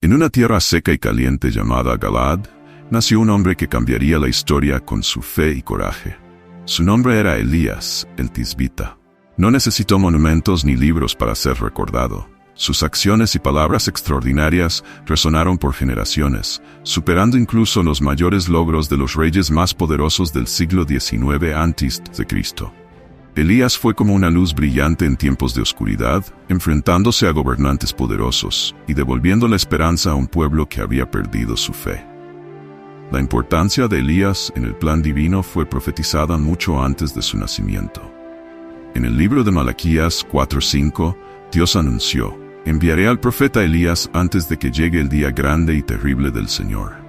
En una tierra seca y caliente llamada Galaad, nació un hombre que cambiaría la historia con su fe y coraje. Su nombre era Elías, el Tisbita. No necesitó monumentos ni libros para ser recordado. Sus acciones y palabras extraordinarias resonaron por generaciones, superando incluso los mayores logros de los reyes más poderosos del siglo XIX a.C. Elías fue como una luz brillante en tiempos de oscuridad, enfrentándose a gobernantes poderosos y devolviendo la esperanza a un pueblo que había perdido su fe. La importancia de Elías en el plan divino fue profetizada mucho antes de su nacimiento. En el libro de Malaquías 4:5, Dios anunció: «Enviaré al profeta Elías antes de que llegue el día grande y terrible del Señor».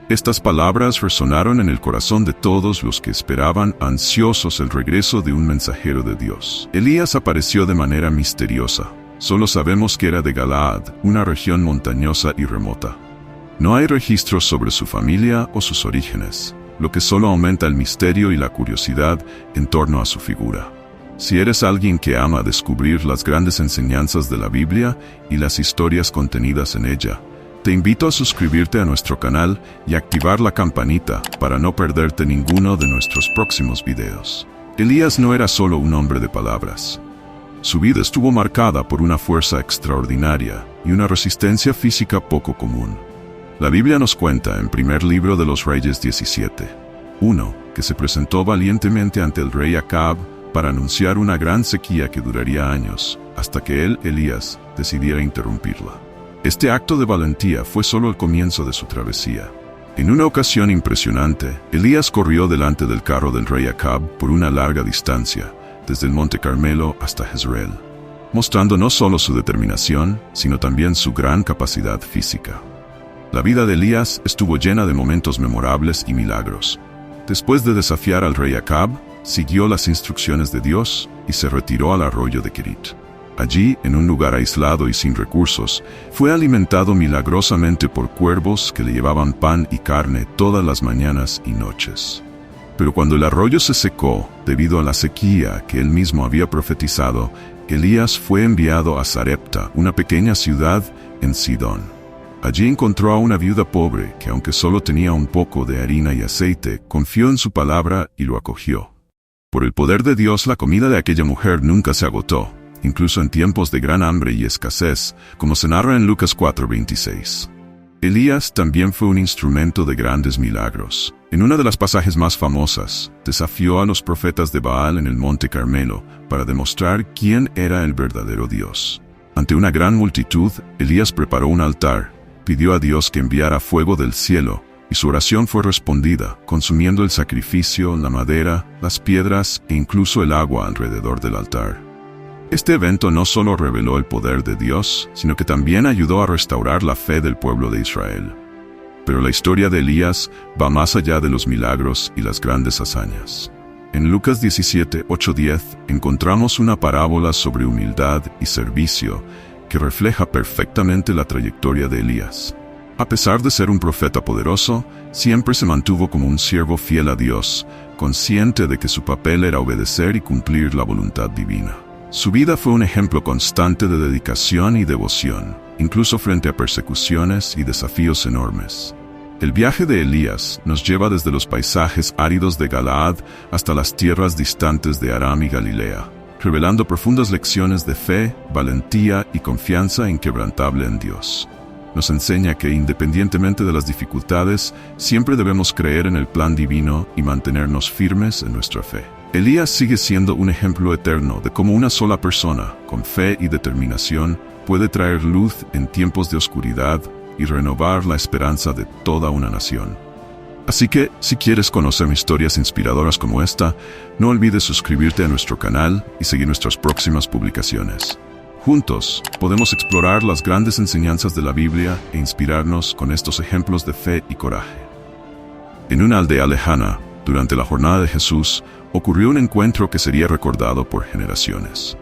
Estas palabras resonaron en el corazón de todos los que esperaban ansiosos el regreso de un mensajero de Dios. Elías apareció de manera misteriosa. Solo sabemos que era de Galaad, una región montañosa y remota. No hay registros sobre su familia o sus orígenes, lo que solo aumenta el misterio y la curiosidad en torno a su figura. Si eres alguien que ama descubrir las grandes enseñanzas de la Biblia y las historias contenidas en ella, te invito a suscribirte a nuestro canal y activar la campanita para no perderte ninguno de nuestros próximos videos. Elías no era solo un hombre de palabras. Su vida estuvo marcada por una fuerza extraordinaria y una resistencia física poco común. La Biblia nos cuenta en Primer Libro de los Reyes 17:1 que se presentó valientemente ante el rey Acab para anunciar una gran sequía que duraría años, hasta que él, Elías, decidiera interrumpirla. Este acto de valentía fue solo el comienzo de su travesía. En una ocasión impresionante, Elías corrió delante del carro del rey Acab por una larga distancia, desde el monte Carmelo hasta Jezreel, mostrando no solo su determinación, sino también su gran capacidad física. La vida de Elías estuvo llena de momentos memorables y milagros. Después de desafiar al rey Acab, siguió las instrucciones de Dios y se retiró al arroyo de Kerit. Allí, en un lugar aislado y sin recursos, fue alimentado milagrosamente por cuervos que le llevaban pan y carne todas las mañanas y noches. Pero cuando el arroyo se secó, debido a la sequía que él mismo había profetizado, Elías fue enviado a Sarepta, una pequeña ciudad en Sidón. Allí encontró a una viuda pobre que, aunque solo tenía un poco de harina y aceite, confió en su palabra y lo acogió. Por el poder de Dios, la comida de aquella mujer nunca se agotó, incluso en tiempos de gran hambre y escasez, como se narra en Lucas 4:26. Elías también fue un instrumento de grandes milagros. En una de las pasajes más famosas, desafió a los profetas de Baal en el monte Carmelo para demostrar quién era el verdadero Dios. Ante una gran multitud, Elías preparó un altar, pidió a Dios que enviara fuego del cielo, y su oración fue respondida, consumiendo el sacrificio, la madera, las piedras e incluso el agua alrededor del altar. Este evento no solo reveló el poder de Dios, sino que también ayudó a restaurar la fe del pueblo de Israel. Pero la historia de Elías va más allá de los milagros y las grandes hazañas. En Lucas 17:8-10 encontramos una parábola sobre humildad y servicio que refleja perfectamente la trayectoria de Elías. A pesar de ser un profeta poderoso, siempre se mantuvo como un siervo fiel a Dios, consciente de que su papel era obedecer y cumplir la voluntad divina. Su vida fue un ejemplo constante de dedicación y devoción, incluso frente a persecuciones y desafíos enormes. El viaje de Elías nos lleva desde los paisajes áridos de Galaad hasta las tierras distantes de Aram y Galilea, revelando profundas lecciones de fe, valentía y confianza inquebrantable en Dios. Nos enseña que, independientemente de las dificultades, siempre debemos creer en el plan divino y mantenernos firmes en nuestra fe. Elías sigue siendo un ejemplo eterno de cómo una sola persona, con fe y determinación, puede traer luz en tiempos de oscuridad y renovar la esperanza de toda una nación. Así que, si quieres conocer historias inspiradoras como esta, no olvides suscribirte a nuestro canal y seguir nuestras próximas publicaciones. Juntos, podemos explorar las grandes enseñanzas de la Biblia e inspirarnos con estos ejemplos de fe y coraje. En una aldea lejana, durante la jornada de Jesús, ocurrió un encuentro que sería recordado por generaciones.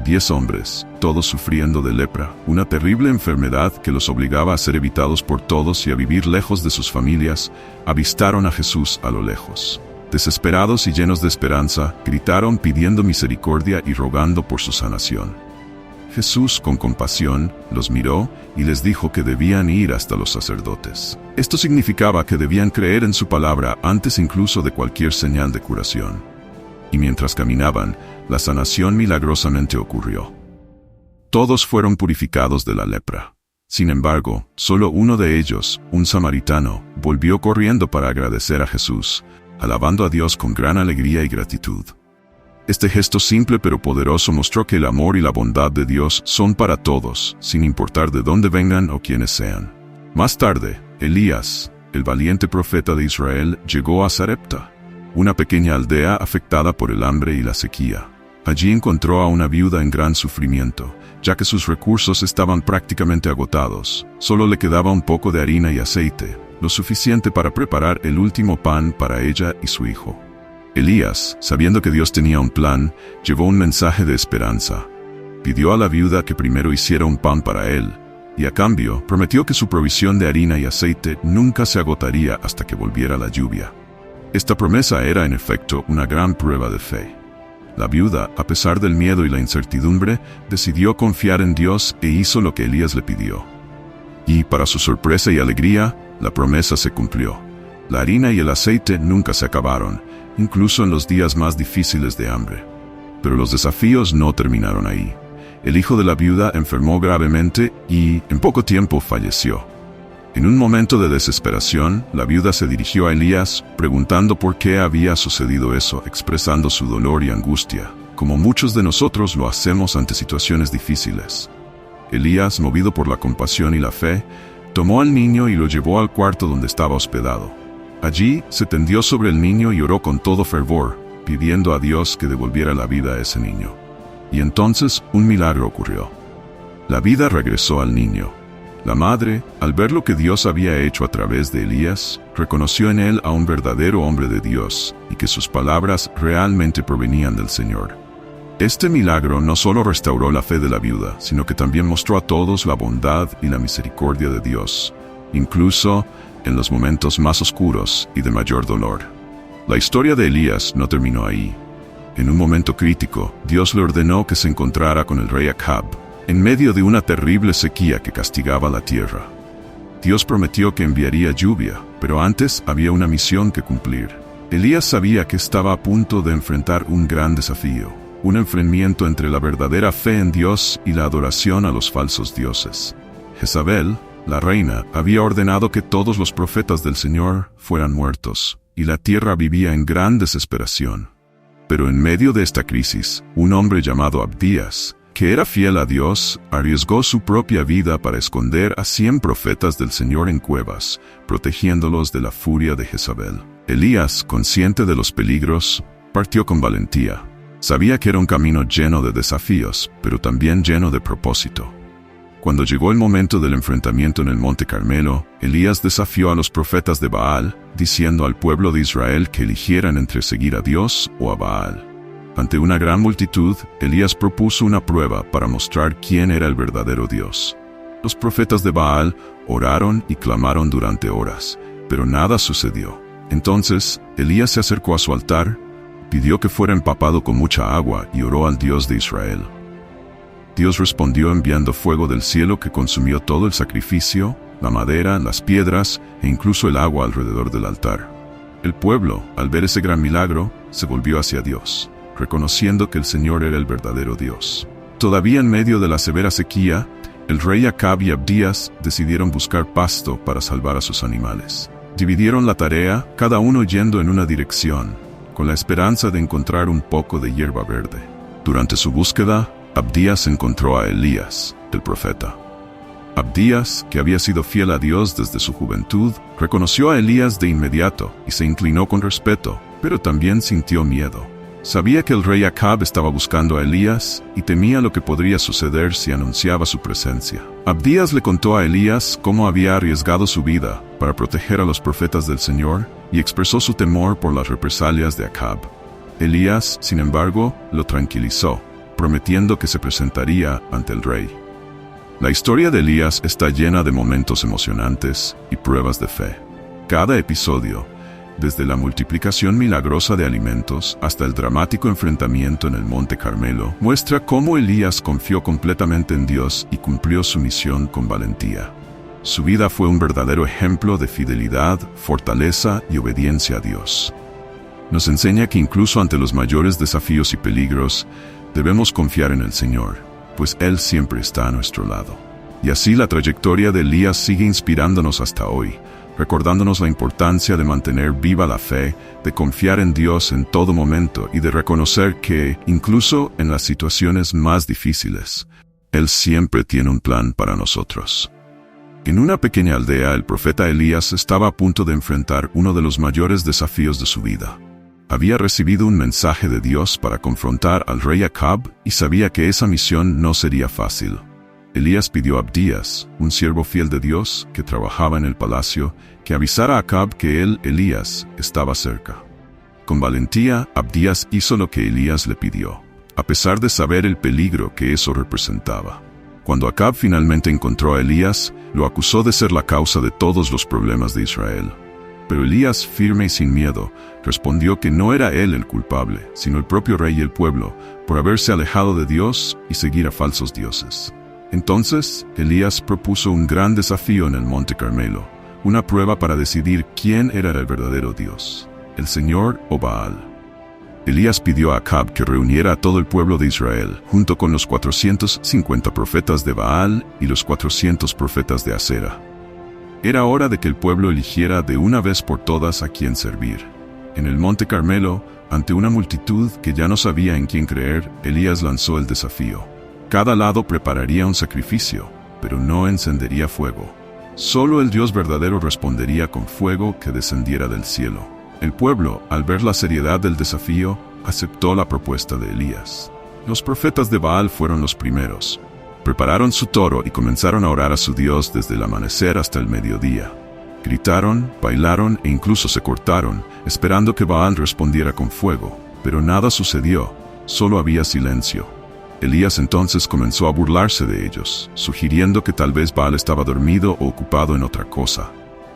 10 hombres, todos sufriendo de lepra, una terrible enfermedad que los obligaba a ser evitados por todos y a vivir lejos de sus familias, avistaron a Jesús a lo lejos. Desesperados y llenos de esperanza, gritaron pidiendo misericordia y rogando por su sanación. Jesús, con compasión, los miró y les dijo que debían ir hasta los sacerdotes. Esto significaba que debían creer en su palabra antes incluso de cualquier señal de curación. Y mientras caminaban, la sanación milagrosamente ocurrió. Todos fueron purificados de la lepra. Sin embargo, solo uno de ellos, un samaritano, volvió corriendo para agradecer a Jesús, alabando a Dios con gran alegría y gratitud. Este gesto simple pero poderoso mostró que el amor y la bondad de Dios son para todos, sin importar de dónde vengan o quiénes sean. Más tarde, Elías, el valiente profeta de Israel, llegó a Sarepta, una pequeña aldea afectada por el hambre y la sequía. Allí encontró a una viuda en gran sufrimiento, ya que sus recursos estaban prácticamente agotados. Solo le quedaba un poco de harina y aceite, lo suficiente para preparar el último pan para ella y su hijo. Elías, sabiendo que Dios tenía un plan, llevó un mensaje de esperanza. Pidió a la viuda que primero hiciera un pan para él, y a cambio prometió que su provisión de harina y aceite nunca se agotaría hasta que volviera la lluvia. Esta promesa era en efecto una gran prueba de fe. La viuda, a pesar del miedo y la incertidumbre, decidió confiar en Dios e hizo lo que Elías le pidió. Y, para su sorpresa y alegría, la promesa se cumplió. La harina y el aceite nunca se acabaron, incluso en los días más difíciles de hambre. Pero los desafíos no terminaron ahí. El hijo de la viuda enfermó gravemente y, en poco tiempo, falleció. En un momento de desesperación, la viuda se dirigió a Elías, preguntando por qué había sucedido eso, expresando su dolor y angustia, como muchos de nosotros lo hacemos ante situaciones difíciles. Elías, movido por la compasión y la fe, tomó al niño y lo llevó al cuarto donde estaba hospedado. Allí se tendió sobre el niño y oró con todo fervor, pidiendo a Dios que devolviera la vida a ese niño. Y entonces un milagro ocurrió. La vida regresó al niño. La madre, al ver lo que Dios había hecho a través de Elías, reconoció en él a un verdadero hombre de Dios y que sus palabras realmente provenían del Señor. Este milagro no solo restauró la fe de la viuda, sino que también mostró a todos la bondad y la misericordia de Dios, incluso en los momentos más oscuros y de mayor dolor. La historia de Elías no terminó ahí. En un momento crítico, Dios le ordenó que se encontrara con el rey Acab, en medio de una terrible sequía que castigaba la tierra. Dios prometió que enviaría lluvia, pero antes había una misión que cumplir. Elías sabía que estaba a punto de enfrentar un gran desafío, un enfrentamiento entre la verdadera fe en Dios y la adoración a los falsos dioses. Jezabel, la reina, había ordenado que todos los profetas del Señor fueran muertos, y la tierra vivía en gran desesperación. Pero en medio de esta crisis, un hombre llamado Abdías, que era fiel a Dios, arriesgó su propia vida para esconder a 100 profetas del Señor en cuevas, protegiéndolos de la furia de Jezabel. Elías, consciente de los peligros, partió con valentía. Sabía que era un camino lleno de desafíos, pero también lleno de propósito. Cuando llegó el momento del enfrentamiento en el Monte Carmelo, Elías desafió a los profetas de Baal, diciendo al pueblo de Israel que eligieran entre seguir a Dios o a Baal. Ante una gran multitud, Elías propuso una prueba para mostrar quién era el verdadero Dios. Los profetas de Baal oraron y clamaron durante horas, pero nada sucedió. Entonces, Elías se acercó a su altar, pidió que fuera empapado con mucha agua y oró al Dios de Israel. Dios respondió enviando fuego del cielo que consumió todo el sacrificio, la madera, las piedras e incluso el agua alrededor del altar. El pueblo, al ver ese gran milagro, se volvió hacia Dios, reconociendo que el Señor era el verdadero Dios. Todavía en medio de la severa sequía, el rey Acab y Abdías decidieron buscar pasto para salvar a sus animales. Dividieron la tarea, cada uno yendo en una dirección, con la esperanza de encontrar un poco de hierba verde. Durante su búsqueda, Abdías encontró a Elías, el profeta. Abdías, que había sido fiel a Dios desde su juventud, reconoció a Elías de inmediato y se inclinó con respeto, pero también sintió miedo. Sabía que el rey Acab estaba buscando a Elías y temía lo que podría suceder si anunciaba su presencia. Abdías le contó a Elías cómo había arriesgado su vida para proteger a los profetas del Señor y expresó su temor por las represalias de Acab. Elías, sin embargo, lo tranquilizó, prometiendo que se presentaría ante el rey. La historia de Elías está llena de momentos emocionantes y pruebas de fe. Cada episodio, desde la multiplicación milagrosa de alimentos hasta el dramático enfrentamiento en el Monte Carmelo, muestra cómo Elías confió completamente en Dios y cumplió su misión con valentía. Su vida fue un verdadero ejemplo de fidelidad, fortaleza y obediencia a Dios. Nos enseña que incluso ante los mayores desafíos y peligros, debemos confiar en el Señor, pues Él siempre está a nuestro lado. Y así la trayectoria de Elías sigue inspirándonos hasta hoy, recordándonos la importancia de mantener viva la fe, de confiar en Dios en todo momento y de reconocer que, incluso en las situaciones más difíciles, Él siempre tiene un plan para nosotros. En una pequeña aldea, el profeta Elías estaba a punto de enfrentar uno de los mayores desafíos de su vida. Había recibido un mensaje de Dios para confrontar al rey Acab y sabía que esa misión no sería fácil. Elías pidió a Abdías, un siervo fiel de Dios que trabajaba en el palacio, que avisara a Acab que él, Elías, estaba cerca. Con valentía, Abdías hizo lo que Elías le pidió, a pesar de saber el peligro que eso representaba. Cuando Acab finalmente encontró a Elías, lo acusó de ser la causa de todos los problemas de Israel. Pero Elías, firme y sin miedo, respondió que no era él el culpable, sino el propio rey y el pueblo, por haberse alejado de Dios y seguir a falsos dioses. Entonces, Elías propuso un gran desafío en el Monte Carmelo, una prueba para decidir quién era el verdadero Dios, el Señor o Baal. Elías pidió a Acab que reuniera a todo el pueblo de Israel, junto con los 450 profetas de Baal y los 400 profetas de Asera. Era hora de que el pueblo eligiera de una vez por todas a quién servir. En el Monte Carmelo, ante una multitud que ya no sabía en quién creer, Elías lanzó el desafío. Cada lado prepararía un sacrificio, pero no encendería fuego. Solo el Dios verdadero respondería con fuego que descendiera del cielo. El pueblo, al ver la seriedad del desafío, aceptó la propuesta de Elías. Los profetas de Baal fueron los primeros. Prepararon su toro y comenzaron a orar a su Dios desde el amanecer hasta el mediodía. Gritaron, bailaron e incluso se cortaron, esperando que Baal respondiera con fuego, pero nada sucedió, solo había silencio. Elías entonces comenzó a burlarse de ellos, sugiriendo que tal vez Baal estaba dormido o ocupado en otra cosa.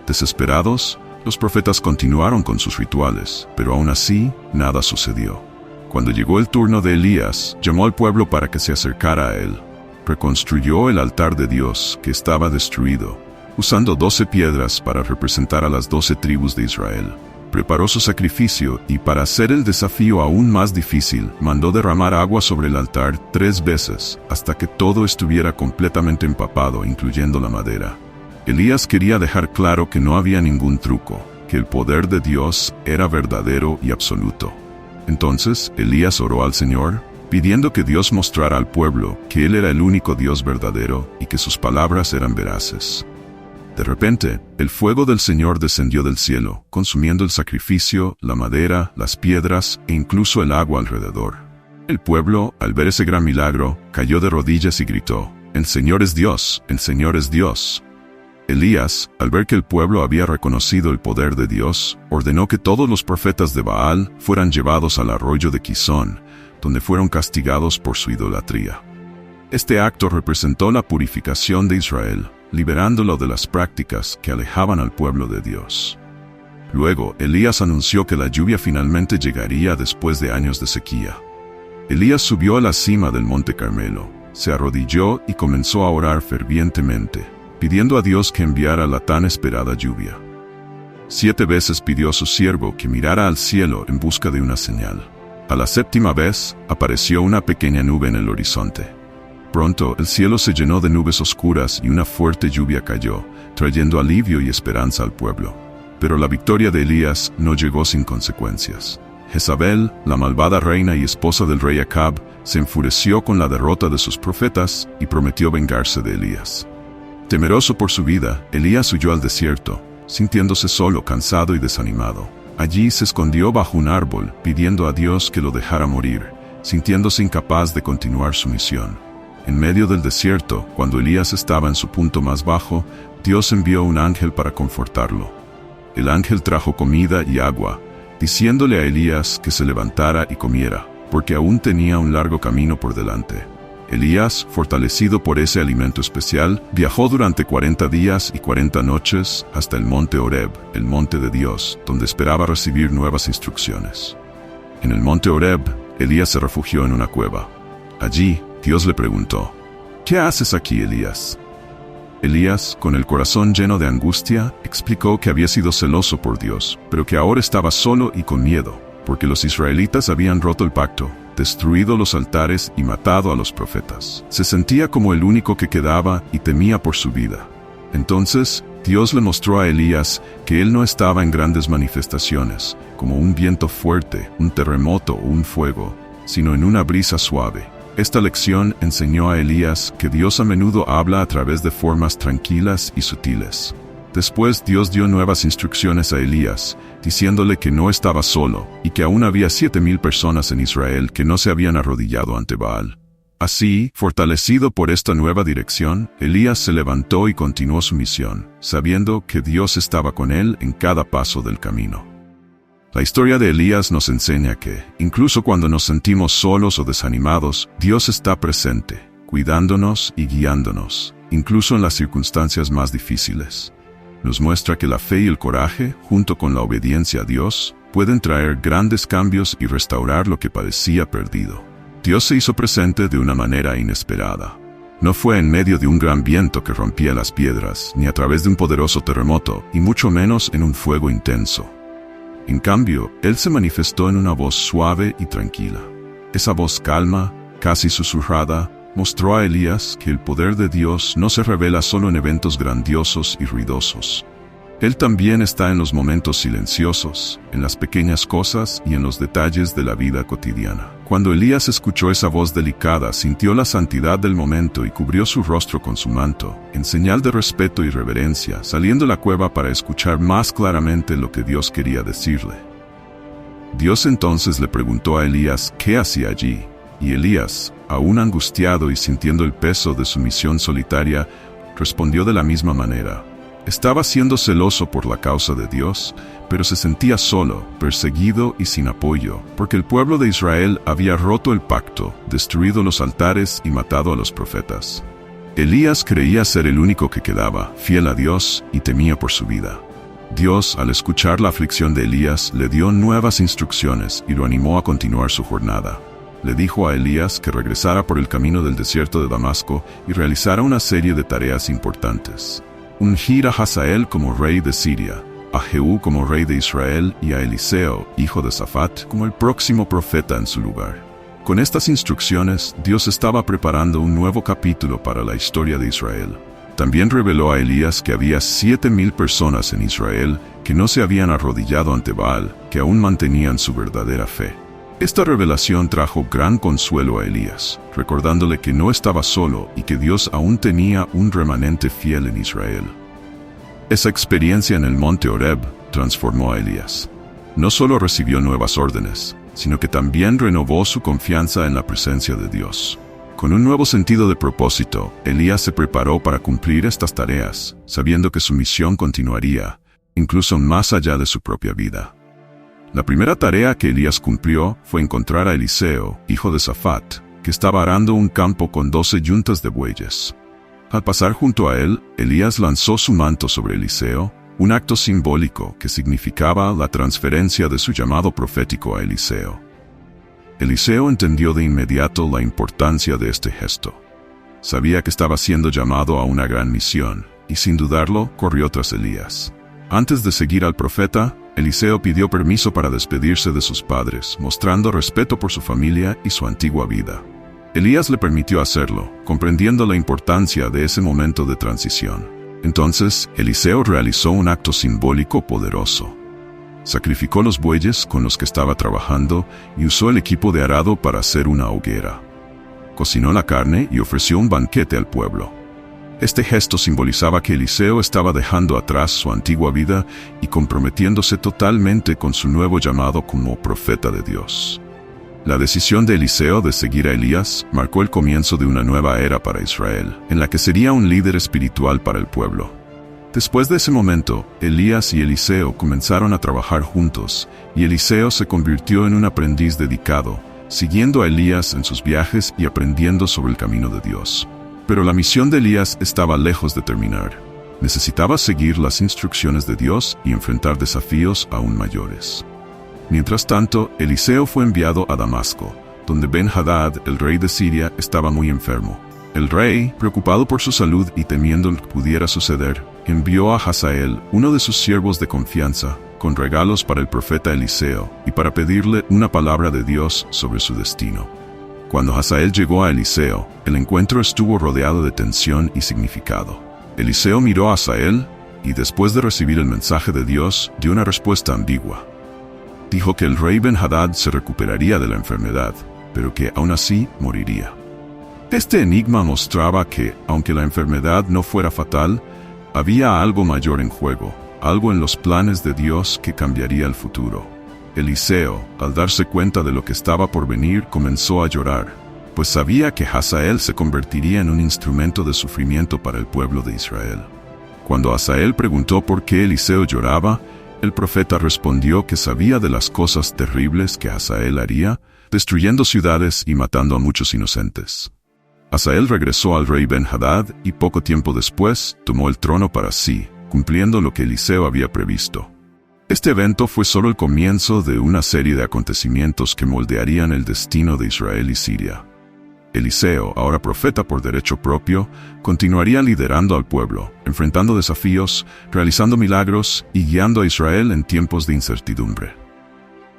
Desesperados, los profetas continuaron con sus rituales, pero aún así, nada sucedió. Cuando llegó el turno de Elías, llamó al pueblo para que se acercara a él. Reconstruyó el altar de Dios, que estaba destruido, usando 12 piedras para representar a las 12 tribus de Israel. Preparó su sacrificio y, para hacer el desafío aún más difícil, mandó derramar agua sobre el altar 3 veces, hasta que todo estuviera completamente empapado, incluyendo la madera. Elías quería dejar claro que no había ningún truco, que el poder de Dios era verdadero y absoluto. Entonces, Elías oró al Señor, pidiendo que Dios mostrara al pueblo que Él era el único Dios verdadero y que sus palabras eran veraces. De repente, el fuego del Señor descendió del cielo, consumiendo el sacrificio, la madera, las piedras e incluso el agua alrededor. El pueblo, al ver ese gran milagro, cayó de rodillas y gritó: «El Señor es Dios, el Señor es Dios». Elías, al ver que el pueblo había reconocido el poder de Dios, ordenó que todos los profetas de Baal fueran llevados al arroyo de Quizón, donde fueron castigados por su idolatría. Este acto representó la purificación de Israel, liberándolo de las prácticas que alejaban al pueblo de Dios. Luego, Elías anunció que la lluvia finalmente llegaría después de años de sequía. Elías subió a la cima del Monte Carmelo, se arrodilló y comenzó a orar fervientemente, pidiendo a Dios que enviara la tan esperada lluvia. 7 veces pidió a su siervo que mirara al cielo en busca de una señal. A la 7ª vez, apareció una pequeña nube en el horizonte. Pronto, el cielo se llenó de nubes oscuras y una fuerte lluvia cayó, trayendo alivio y esperanza al pueblo. Pero la victoria de Elías no llegó sin consecuencias. Jezabel, la malvada reina y esposa del rey Acab, se enfureció con la derrota de sus profetas y prometió vengarse de Elías. Temeroso por su vida, Elías huyó al desierto, sintiéndose solo, cansado y desanimado. Allí se escondió bajo un árbol, pidiendo a Dios que lo dejara morir, sintiéndose incapaz de continuar su misión. En medio del desierto, cuando Elías estaba en su punto más bajo, Dios envió un ángel para confortarlo. El ángel trajo comida y agua, diciéndole a Elías que se levantara y comiera, porque aún tenía un largo camino por delante. Elías, fortalecido por ese alimento especial, viajó durante 40 días y 40 noches hasta el monte Horeb, el monte de Dios, donde esperaba recibir nuevas instrucciones. En el monte Horeb, Elías se refugió en una cueva. Allí, Dios le preguntó: ¿Qué haces aquí, Elías? Elías, con el corazón lleno de angustia, explicó que había sido celoso por Dios, pero que ahora estaba solo y con miedo, porque los israelitas habían roto el pacto, destruido los altares y matado a los profetas. Se sentía como el único que quedaba y temía por su vida. Entonces, Dios le mostró a Elías que él no estaba en grandes manifestaciones, como un viento fuerte, un terremoto o un fuego, sino en una brisa suave. Esta lección enseñó a Elías que Dios a menudo habla a través de formas tranquilas y sutiles. Después Dios dio nuevas instrucciones a Elías, diciéndole que no estaba solo y que aún había 7,000 personas en Israel que no se habían arrodillado ante Baal. Así, fortalecido por esta nueva dirección, Elías se levantó y continuó su misión, sabiendo que Dios estaba con él en cada paso del camino. La historia de Elías nos enseña que, incluso cuando nos sentimos solos o desanimados, Dios está presente, cuidándonos y guiándonos, incluso en las circunstancias más difíciles. Nos muestra que la fe y el coraje, junto con la obediencia a Dios, pueden traer grandes cambios y restaurar lo que parecía perdido. Dios se hizo presente de una manera inesperada. No fue en medio de un gran viento que rompía las piedras, ni a través de un poderoso terremoto, y mucho menos en un fuego intenso. En cambio, Él se manifestó en una voz suave y tranquila. Esa voz calma, casi susurrada, mostró a Elías que el poder de Dios no se revela solo en eventos grandiosos y ruidosos. Él también está en los momentos silenciosos, en las pequeñas cosas y en los detalles de la vida cotidiana. Cuando Elías escuchó esa voz delicada, sintió la santidad del momento y cubrió su rostro con su manto, en señal de respeto y reverencia, saliendo de la cueva para escuchar más claramente lo que Dios quería decirle. Dios entonces le preguntó a Elías qué hacía allí, y Elías, aún angustiado y sintiendo el peso de su misión solitaria, respondió de la misma manera. Estaba siendo celoso por la causa de Dios, pero se sentía solo, perseguido y sin apoyo, porque el pueblo de Israel había roto el pacto, destruido los altares y matado a los profetas. Elías creía ser el único que quedaba, fiel a Dios, y temía por su vida. Dios, al escuchar la aflicción de Elías, le dio nuevas instrucciones y lo animó a continuar su jornada. Le dijo a Elías que regresara por el camino del desierto de Damasco y realizara una serie de tareas importantes. Ungir a Hazael como rey de Siria, a Jehú como rey de Israel y a Eliseo, hijo de Safat, como el próximo profeta en su lugar. Con estas instrucciones, Dios estaba preparando un nuevo capítulo para la historia de Israel. También reveló a Elías que había 7,000 personas en Israel que no se habían arrodillado ante Baal, que aún mantenían su verdadera fe. Esta revelación trajo gran consuelo a Elías, recordándole que no estaba solo y que Dios aún tenía un remanente fiel en Israel. Esa experiencia en el monte Horeb transformó a Elías. No solo recibió nuevas órdenes, sino que también renovó su confianza en la presencia de Dios. Con un nuevo sentido de propósito, Elías se preparó para cumplir estas tareas, sabiendo que su misión continuaría, incluso más allá de su propia vida. La primera tarea que Elías cumplió fue encontrar a Eliseo, hijo de Safat, que estaba arando un campo con 12 yuntas de bueyes. Al pasar junto a él, Elías lanzó su manto sobre Eliseo, un acto simbólico que significaba la transferencia de su llamado profético a Eliseo. Eliseo entendió de inmediato la importancia de este gesto. Sabía que estaba siendo llamado a una gran misión, y sin dudarlo, corrió tras Elías. Antes de seguir al profeta, Eliseo pidió permiso para despedirse de sus padres, mostrando respeto por su familia y su antigua vida. Elías le permitió hacerlo, comprendiendo la importancia de ese momento de transición. Entonces, Eliseo realizó un acto simbólico poderoso. Sacrificó los bueyes con los que estaba trabajando y usó el equipo de arado para hacer una hoguera. Cocinó la carne y ofreció un banquete al pueblo. Este gesto simbolizaba que Eliseo estaba dejando atrás su antigua vida y comprometiéndose totalmente con su nuevo llamado como profeta de Dios. La decisión de Eliseo de seguir a Elías marcó el comienzo de una nueva era para Israel, en la que sería un líder espiritual para el pueblo. Después de ese momento, Elías y Eliseo comenzaron a trabajar juntos, y Eliseo se convirtió en un aprendiz dedicado, siguiendo a Elías en sus viajes y aprendiendo sobre el camino de Dios. Pero la misión de Elías estaba lejos de terminar. Necesitaba seguir las instrucciones de Dios y enfrentar desafíos aún mayores. Mientras tanto, Eliseo fue enviado a Damasco, donde Ben-Hadad, el rey de Siria, estaba muy enfermo. El rey, preocupado por su salud y temiendo lo que pudiera suceder, envió a Hazael, uno de sus siervos de confianza, con regalos para el profeta Eliseo y para pedirle una palabra de Dios sobre su destino. Cuando Hazael llegó a Eliseo, el encuentro estuvo rodeado de tensión y significado. Eliseo miró a Hazael y, después de recibir el mensaje de Dios, dio una respuesta ambigua. Dijo que el rey Ben-Hadad se recuperaría de la enfermedad, pero que aún así moriría. Este enigma mostraba que, aunque la enfermedad no fuera fatal, había algo mayor en juego, algo en los planes de Dios que cambiaría el futuro. Eliseo, al darse cuenta de lo que estaba por venir, comenzó a llorar, pues sabía que Hazael se convertiría en un instrumento de sufrimiento para el pueblo de Israel. Cuando Hazael preguntó por qué Eliseo lloraba, el profeta respondió que sabía de las cosas terribles que Hazael haría, destruyendo ciudades y matando a muchos inocentes. Hazael regresó al rey Ben-Hadad y poco tiempo después tomó el trono para sí, cumpliendo lo que Eliseo había previsto. Este evento fue solo el comienzo de una serie de acontecimientos que moldearían el destino de Israel y Siria. Eliseo, ahora profeta por derecho propio, continuaría liderando al pueblo, enfrentando desafíos, realizando milagros y guiando a Israel en tiempos de incertidumbre.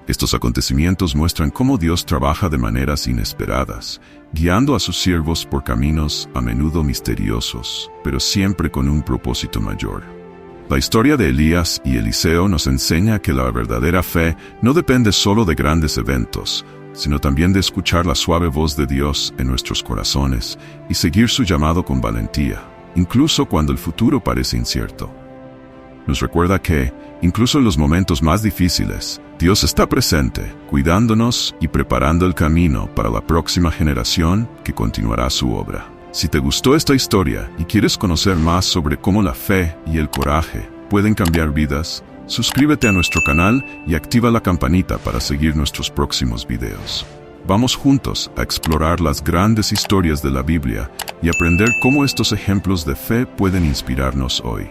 Estos acontecimientos muestran cómo Dios trabaja de maneras inesperadas, guiando a sus siervos por caminos a menudo misteriosos, pero siempre con un propósito mayor. La historia de Elías y Eliseo nos enseña que la verdadera fe no depende solo de grandes eventos, sino también de escuchar la suave voz de Dios en nuestros corazones y seguir su llamado con valentía, incluso cuando el futuro parece incierto. Nos recuerda que, incluso en los momentos más difíciles, Dios está presente, cuidándonos y preparando el camino para la próxima generación que continuará su obra. Si te gustó esta historia y quieres conocer más sobre cómo la fe y el coraje pueden cambiar vidas, suscríbete a nuestro canal y activa la campanita para seguir nuestros próximos videos. Vamos juntos a explorar las grandes historias de la Biblia y aprender cómo estos ejemplos de fe pueden inspirarnos hoy.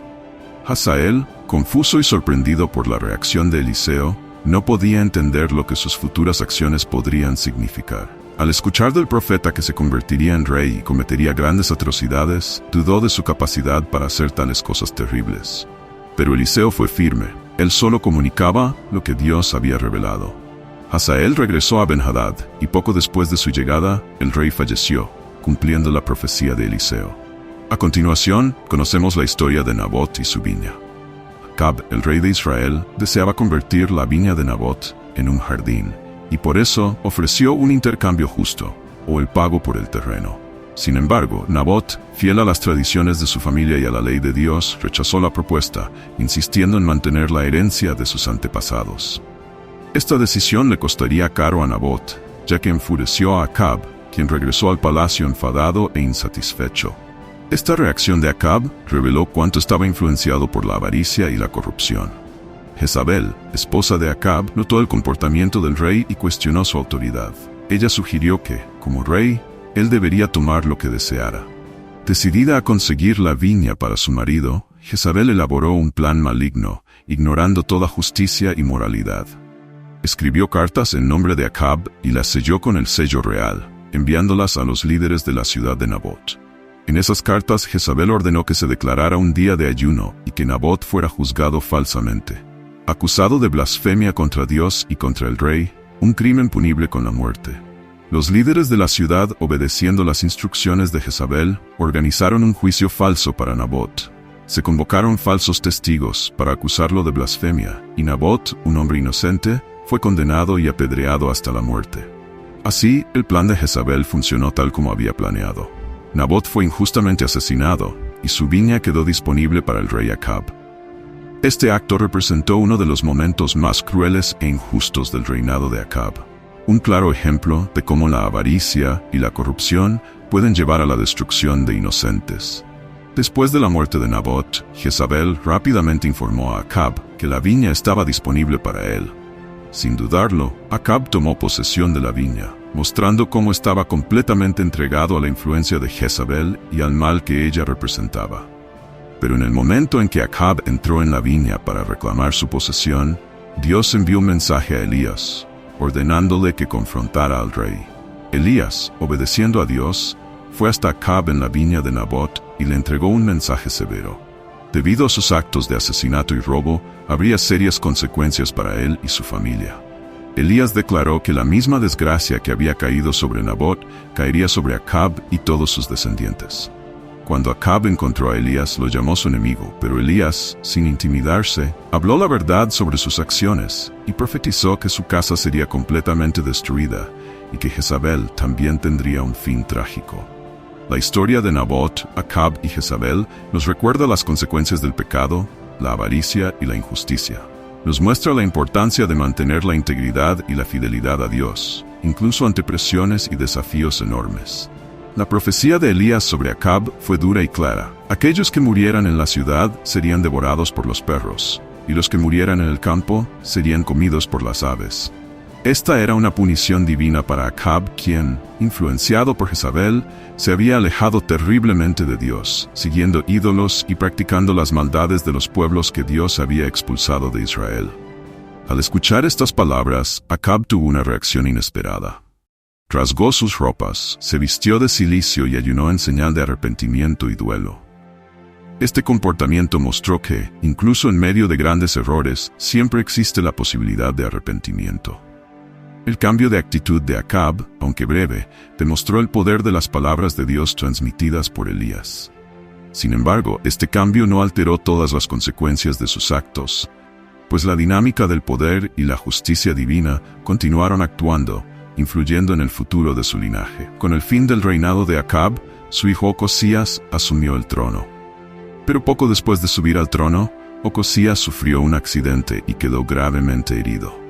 Hazael, confuso y sorprendido por la reacción de Eliseo, no podía entender lo que sus futuras acciones podrían significar. Al escuchar del profeta que se convertiría en rey y cometería grandes atrocidades, dudó de su capacidad para hacer tales cosas terribles. Pero Eliseo fue firme. Él solo comunicaba lo que Dios había revelado. Hazael regresó a Ben-Hadad, y poco después de su llegada, el rey falleció, cumpliendo la profecía de Eliseo. A continuación, conocemos la historia de Nabot y su viña. Acab, el rey de Israel, deseaba convertir la viña de Nabot en un jardín, y por eso ofreció un intercambio justo, o el pago por el terreno. Sin embargo, Nabot, fiel a las tradiciones de su familia y a la ley de Dios, rechazó la propuesta, insistiendo en mantener la herencia de sus antepasados. Esta decisión le costaría caro a Nabot, ya que enfureció a Acab, quien regresó al palacio enfadado e insatisfecho. Esta reacción de Acab reveló cuánto estaba influenciado por la avaricia y la corrupción. Jezabel, esposa de Acab, notó el comportamiento del rey y cuestionó su autoridad. Ella sugirió que, como rey, él debería tomar lo que deseara. Decidida a conseguir la viña para su marido, Jezabel elaboró un plan maligno, ignorando toda justicia y moralidad. Escribió cartas en nombre de Acab y las selló con el sello real, enviándolas a los líderes de la ciudad de Nabot. En esas cartas, Jezabel ordenó que se declarara un día de ayuno y que Nabot fuera juzgado falsamente. Acusado de blasfemia contra Dios y contra el rey, un crimen punible con la muerte. Los líderes de la ciudad, obedeciendo las instrucciones de Jezabel, organizaron un juicio falso para Nabot. Se convocaron falsos testigos para acusarlo de blasfemia, y Nabot, un hombre inocente, fue condenado y apedreado hasta la muerte. Así, el plan de Jezabel funcionó tal como había planeado. Nabot fue injustamente asesinado, y su viña quedó disponible para el rey Acab. Este acto representó uno de los momentos más crueles e injustos del reinado de Acab. Un claro ejemplo de cómo la avaricia y la corrupción pueden llevar a la destrucción de inocentes. Después de la muerte de Nabot, Jezabel rápidamente informó a Acab que la viña estaba disponible para él. Sin dudarlo, Acab tomó posesión de la viña, mostrando cómo estaba completamente entregado a la influencia de Jezabel y al mal que ella representaba. Pero en el momento en que Acab entró en la viña para reclamar su posesión, Dios envió un mensaje a Elías, ordenándole que confrontara al rey. Elías, obedeciendo a Dios, fue hasta Acab en la viña de Nabot y le entregó un mensaje severo. Debido a sus actos de asesinato y robo, habría serias consecuencias para él y su familia. Elías declaró que la misma desgracia que había caído sobre Nabot caería sobre Acab y todos sus descendientes. Cuando Acab encontró a Elías, lo llamó su enemigo, pero Elías, sin intimidarse, habló la verdad sobre sus acciones y profetizó que su casa sería completamente destruida y que Jezabel también tendría un fin trágico. La historia de Nabot, Acab y Jezabel nos recuerda las consecuencias del pecado, la avaricia y la injusticia. Nos muestra la importancia de mantener la integridad y la fidelidad a Dios, incluso ante presiones y desafíos enormes. La profecía de Elías sobre Acab fue dura y clara. Aquellos que murieran en la ciudad serían devorados por los perros, y los que murieran en el campo serían comidos por las aves. Esta era una punición divina para Acab, quien, influenciado por Jezabel, se había alejado terriblemente de Dios, siguiendo ídolos y practicando las maldades de los pueblos que Dios había expulsado de Israel. Al escuchar estas palabras, Acab tuvo una reacción inesperada. Rasgó sus ropas, se vistió de cilicio y ayunó en señal de arrepentimiento y duelo. Este comportamiento mostró que, incluso en medio de grandes errores, siempre existe la posibilidad de arrepentimiento. El cambio de actitud de Acab, aunque breve, demostró el poder de las palabras de Dios transmitidas por Elías. Sin embargo, este cambio no alteró todas las consecuencias de sus actos, pues la dinámica del poder y la justicia divina continuaron actuando, influyendo en el futuro de su linaje. Con el fin del reinado de Acab, su hijo Ocosías asumió el trono. Pero poco después de subir al trono, Ocosías sufrió un accidente y quedó gravemente herido.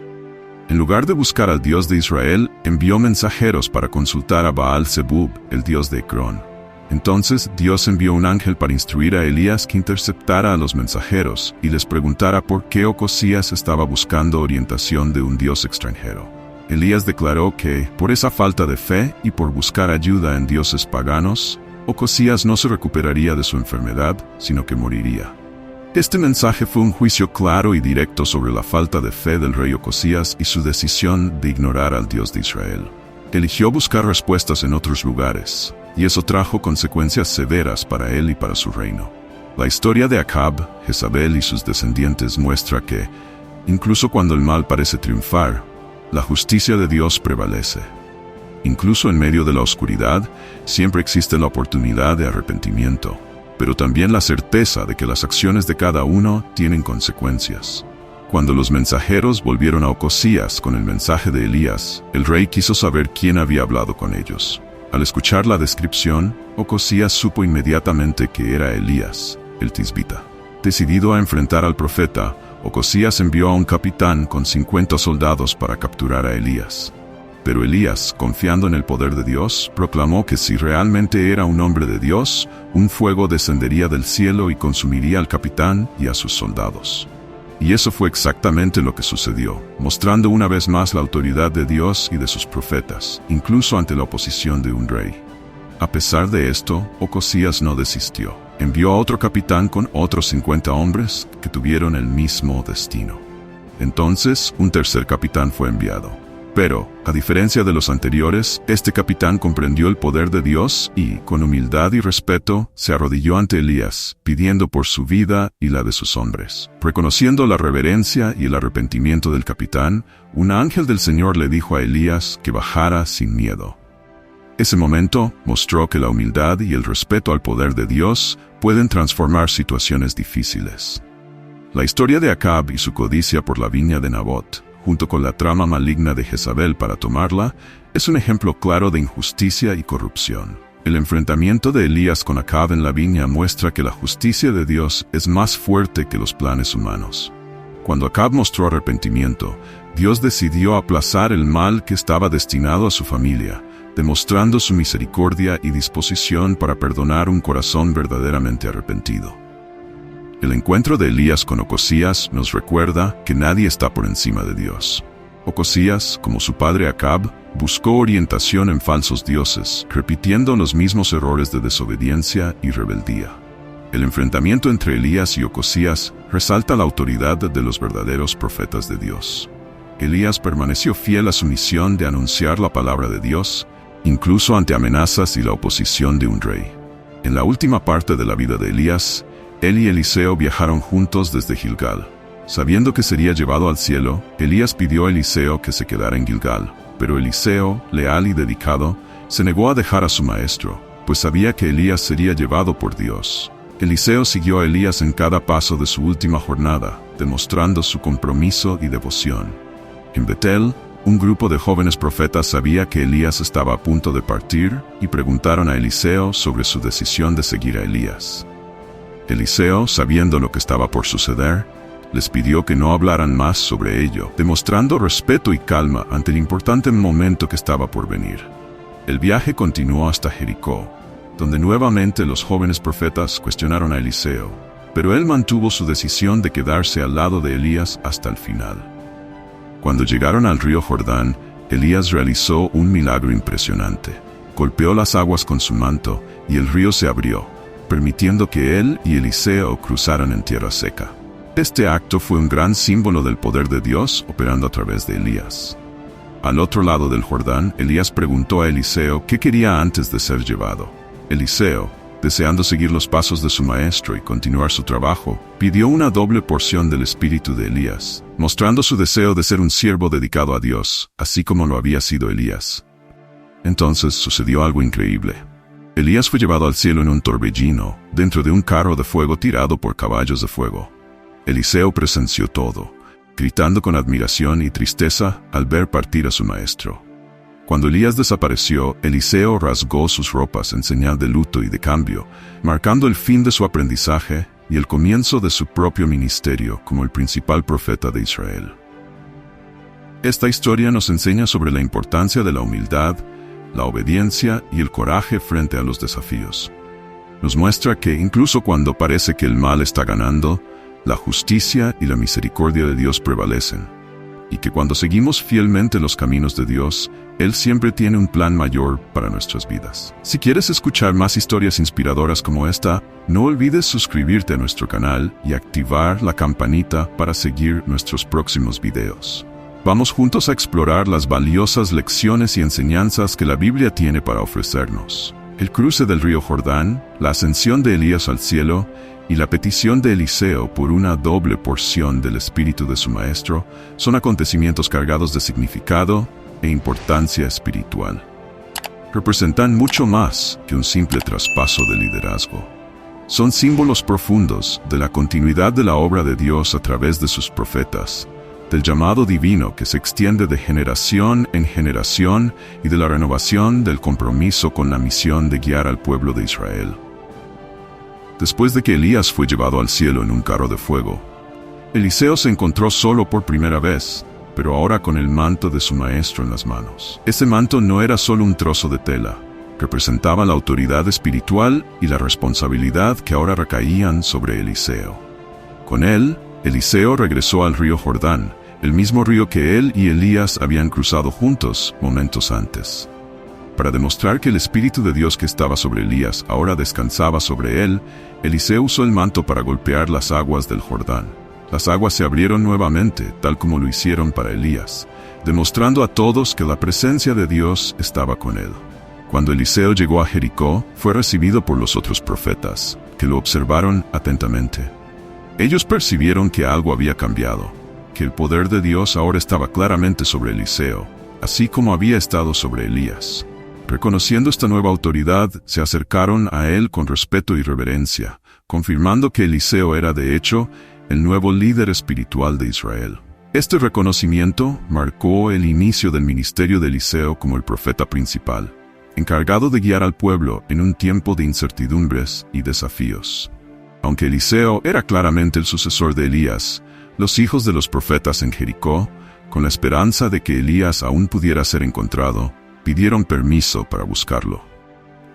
En lugar de buscar al Dios de Israel, envió mensajeros para consultar a Baal-Zebub, el dios de Ecrón. Entonces Dios envió un ángel para instruir a Elías que interceptara a los mensajeros y les preguntara por qué Ocosías estaba buscando orientación de un dios extranjero. Elías declaró que, por esa falta de fe y por buscar ayuda en dioses paganos, Ocosías no se recuperaría de su enfermedad, sino que moriría. Este mensaje fue un juicio claro y directo sobre la falta de fe del rey Ocosías y su decisión de ignorar al Dios de Israel. Eligió buscar respuestas en otros lugares, y eso trajo consecuencias severas para él y para su reino. La historia de Acab, Jezabel y sus descendientes muestra que, incluso cuando el mal parece triunfar, la justicia de Dios prevalece. Incluso en medio de la oscuridad, siempre existe la oportunidad de arrepentimiento, pero también la certeza de que las acciones de cada uno tienen consecuencias. Cuando los mensajeros volvieron a Ocosías con el mensaje de Elías, el rey quiso saber quién había hablado con ellos. Al escuchar la descripción, Ocosías supo inmediatamente que era Elías, el tisbita. Decidido a enfrentar al profeta, Ocosías envió a un capitán con 50 soldados para capturar a Elías. Pero Elías, confiando en el poder de Dios, proclamó que si realmente era un hombre de Dios, un fuego descendería del cielo y consumiría al capitán y a sus soldados. Y eso fue exactamente lo que sucedió, mostrando una vez más la autoridad de Dios y de sus profetas, incluso ante la oposición de un rey. A pesar de esto, Ocosías no desistió. Envió a otro capitán con otros 50 hombres que tuvieron el mismo destino. Entonces, un tercer capitán fue enviado. Pero, a diferencia de los anteriores, este capitán comprendió el poder de Dios y, con humildad y respeto, se arrodilló ante Elías, pidiendo por su vida y la de sus hombres. Reconociendo la reverencia y el arrepentimiento del capitán, un ángel del Señor le dijo a Elías que bajara sin miedo. Ese momento mostró que la humildad y el respeto al poder de Dios pueden transformar situaciones difíciles. La historia de Acab y su codicia por la viña de Nabot, junto con la trama maligna de Jezabel para tomarla, es un ejemplo claro de injusticia y corrupción. El enfrentamiento de Elías con Acab en la viña muestra que la justicia de Dios es más fuerte que los planes humanos. Cuando Acab mostró arrepentimiento, Dios decidió aplazar el mal que estaba destinado a su familia, demostrando su misericordia y disposición para perdonar un corazón verdaderamente arrepentido. El encuentro de Elías con Ocosías nos recuerda que nadie está por encima de Dios. Ocosías, como su padre Acab, Buscó orientación en falsos dioses, repitiendo los mismos errores de desobediencia y rebeldía. El enfrentamiento entre Elías y Ocosías resalta la autoridad de los verdaderos profetas de Dios. Elías permaneció fiel a su misión de anunciar la palabra de Dios, incluso ante amenazas y la oposición de un rey. En la última parte de la vida de Elías, él y Eliseo viajaron juntos desde Gilgal. Sabiendo que sería llevado al cielo, Elías pidió a Eliseo que se quedara en Gilgal, pero Eliseo, leal y dedicado, se negó a dejar a su maestro, pues sabía que Elías sería llevado por Dios. Eliseo siguió a Elías en cada paso de su última jornada, demostrando su compromiso y devoción. En Betel, un grupo de jóvenes profetas sabía que Elías estaba a punto de partir y preguntaron a Eliseo sobre su decisión de seguir a Elías. Eliseo, sabiendo lo que estaba por suceder, les pidió que no hablaran más sobre ello, demostrando respeto y calma ante el importante momento que estaba por venir. El viaje continuó hasta Jericó, donde nuevamente los jóvenes profetas cuestionaron a Eliseo, pero él mantuvo su decisión de quedarse al lado de Elías hasta el final. Cuando llegaron al río Jordán, Elías realizó un milagro impresionante. Golpeó las aguas con su manto y el río se abrió, permitiendo que él y Eliseo cruzaran en tierra seca. Este acto fue un gran símbolo del poder de Dios operando a través de Elías. Al otro lado del Jordán, Elías preguntó a Eliseo qué quería antes de ser llevado. Eliseo, deseando seguir los pasos de su maestro y continuar su trabajo, pidió una doble porción del espíritu de Elías, mostrando su deseo de ser un siervo dedicado a Dios, así como lo había sido Elías. Entonces sucedió algo increíble. Elías fue llevado al cielo en un torbellino, dentro de un carro de fuego tirado por caballos de fuego. Eliseo presenció todo, gritando con admiración y tristeza al ver partir a su maestro. Cuando Elías desapareció, Eliseo rasgó sus ropas en señal de luto y de cambio, marcando el fin de su aprendizaje y el comienzo de su propio ministerio como el principal profeta de Israel. Esta historia nos enseña sobre la importancia de la humildad, la obediencia y el coraje frente a los desafíos. Nos muestra que incluso cuando parece que el mal está ganando, la justicia y la misericordia de Dios prevalecen, y que cuando seguimos fielmente los caminos de Dios, Él siempre tiene un plan mayor para nuestras vidas. Si quieres escuchar más historias inspiradoras como esta, no olvides suscribirte a nuestro canal y activar la campanita para seguir nuestros próximos videos. Vamos juntos a explorar las valiosas lecciones y enseñanzas que la Biblia tiene para ofrecernos. El cruce del río Jordán, la ascensión de Elías al cielo y la petición de Eliseo por una doble porción del espíritu de su maestro son acontecimientos cargados de significado e importancia espiritual. Representan mucho más que un simple traspaso de liderazgo. Son símbolos profundos de la continuidad de la obra de Dios a través de sus profetas, del llamado divino que se extiende de generación en generación y de la renovación del compromiso con la misión de guiar al pueblo de Israel. Después de que Elías fue llevado al cielo en un carro de fuego, Eliseo se encontró solo por primera vez, pero ahora con el manto de su maestro en las manos. Ese manto no era solo un trozo de tela, representaba la autoridad espiritual y la responsabilidad que ahora recaían sobre Eliseo. Con él, Eliseo regresó al río Jordán, el mismo río que él y Elías habían cruzado juntos momentos antes. Para demostrar que el Espíritu de Dios que estaba sobre Elías ahora descansaba sobre él, Eliseo usó el manto para golpear las aguas del Jordán. Las aguas se abrieron nuevamente, tal como lo hicieron para Elías, demostrando a todos que la presencia de Dios estaba con él. Cuando Eliseo llegó a Jericó, fue recibido por los otros profetas, que lo observaron atentamente. Ellos percibieron que algo había cambiado, que el poder de Dios ahora estaba claramente sobre Eliseo, así como había estado sobre Elías. Reconociendo esta nueva autoridad, se acercaron a él con respeto y reverencia, confirmando que Eliseo era de hecho el nuevo líder espiritual de Israel. Este reconocimiento marcó el inicio del ministerio de Eliseo como el profeta principal, encargado de guiar al pueblo en un tiempo de incertidumbres y desafíos. Aunque Eliseo era claramente el sucesor de Elías, los hijos de los profetas en Jericó, con la esperanza de que Elías aún pudiera ser encontrado, pidieron permiso para buscarlo.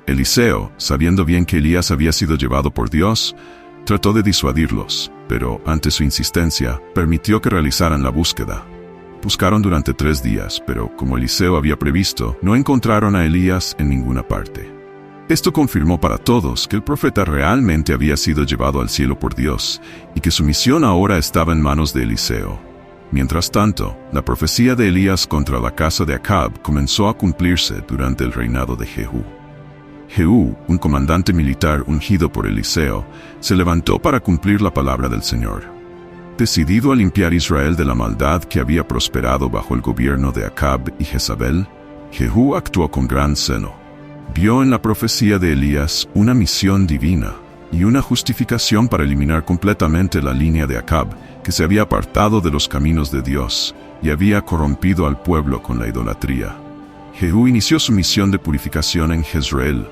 Eliseo, sabiendo bien que Elías había sido llevado por Dios, trató de disuadirlos, pero ante su insistencia, permitió que realizaran la búsqueda. Buscaron durante 3 días, pero como Eliseo había previsto, no encontraron a Elías en ninguna parte. Esto confirmó para todos que el profeta realmente había sido llevado al cielo por Dios y que su misión ahora estaba en manos de Eliseo. Mientras tanto, la profecía de Elías contra la casa de Acab comenzó a cumplirse durante el reinado de Jehú. Jehú, un comandante militar ungido por Eliseo, se levantó para cumplir la palabra del Señor. Decidido a limpiar a Israel de la maldad que había prosperado bajo el gobierno de Acab y Jezabel, Jehú actuó con gran celo. Vio en la profecía de Elías una misión divina y una justificación para eliminar completamente la línea de Acab, que se había apartado de los caminos de Dios y había corrompido al pueblo con la idolatría. Jehú inició su misión de purificación en Jezreel,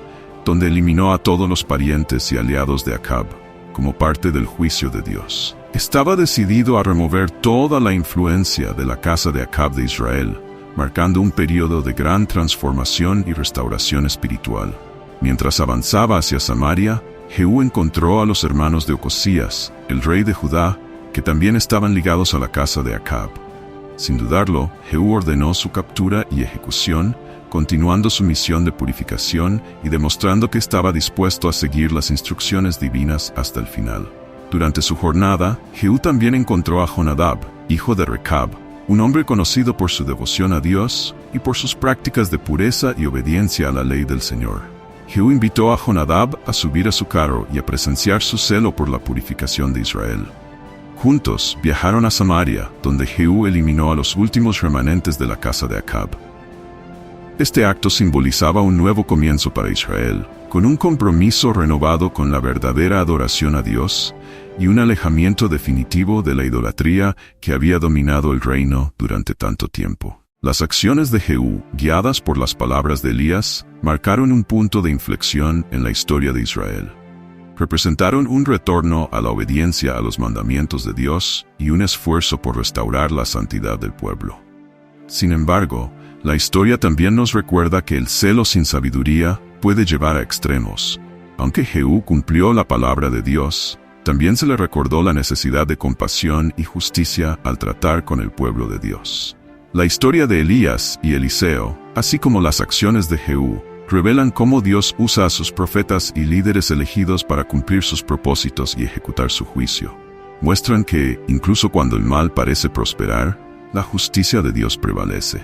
donde eliminó a todos los parientes y aliados de Acab, como parte del juicio de Dios. Estaba decidido a remover toda la influencia de la casa de Acab de Israel, marcando un periodo de gran transformación y restauración espiritual. Mientras avanzaba hacia Samaria, Jehú encontró a los hermanos de Ocosías, el rey de Judá, que también estaban ligados a la casa de Acab. Sin dudarlo, Jehú ordenó su captura y ejecución, continuando su misión de purificación y demostrando que estaba dispuesto a seguir las instrucciones divinas hasta el final. Durante su jornada, Jehú también encontró a Jonadab, hijo de Recab, un hombre conocido por su devoción a Dios y por sus prácticas de pureza y obediencia a la ley del Señor. Jehú invitó a Jonadab a subir a su carro y a presenciar su celo por la purificación de Israel. Juntos viajaron a Samaria, donde Jehú eliminó a los últimos remanentes de la casa de Acab. Este acto simbolizaba un nuevo comienzo para Israel, con un compromiso renovado con la verdadera adoración a Dios y un alejamiento definitivo de la idolatría que había dominado el reino durante tanto tiempo. Las acciones de Jehú, guiadas por las palabras de Elías, marcaron un punto de inflexión en la historia de Israel. Representaron un retorno a la obediencia a los mandamientos de Dios y un esfuerzo por restaurar la santidad del pueblo. Sin embargo, la historia también nos recuerda que el celo sin sabiduría puede llevar a extremos. Aunque Jehú cumplió la palabra de Dios, también se le recordó la necesidad de compasión y justicia al tratar con el pueblo de Dios. La historia de Elías y Eliseo, así como las acciones de Jehú, revelan cómo Dios usa a sus profetas y líderes elegidos para cumplir sus propósitos y ejecutar su juicio. Muestran que, incluso cuando el mal parece prosperar, la justicia de Dios prevalece.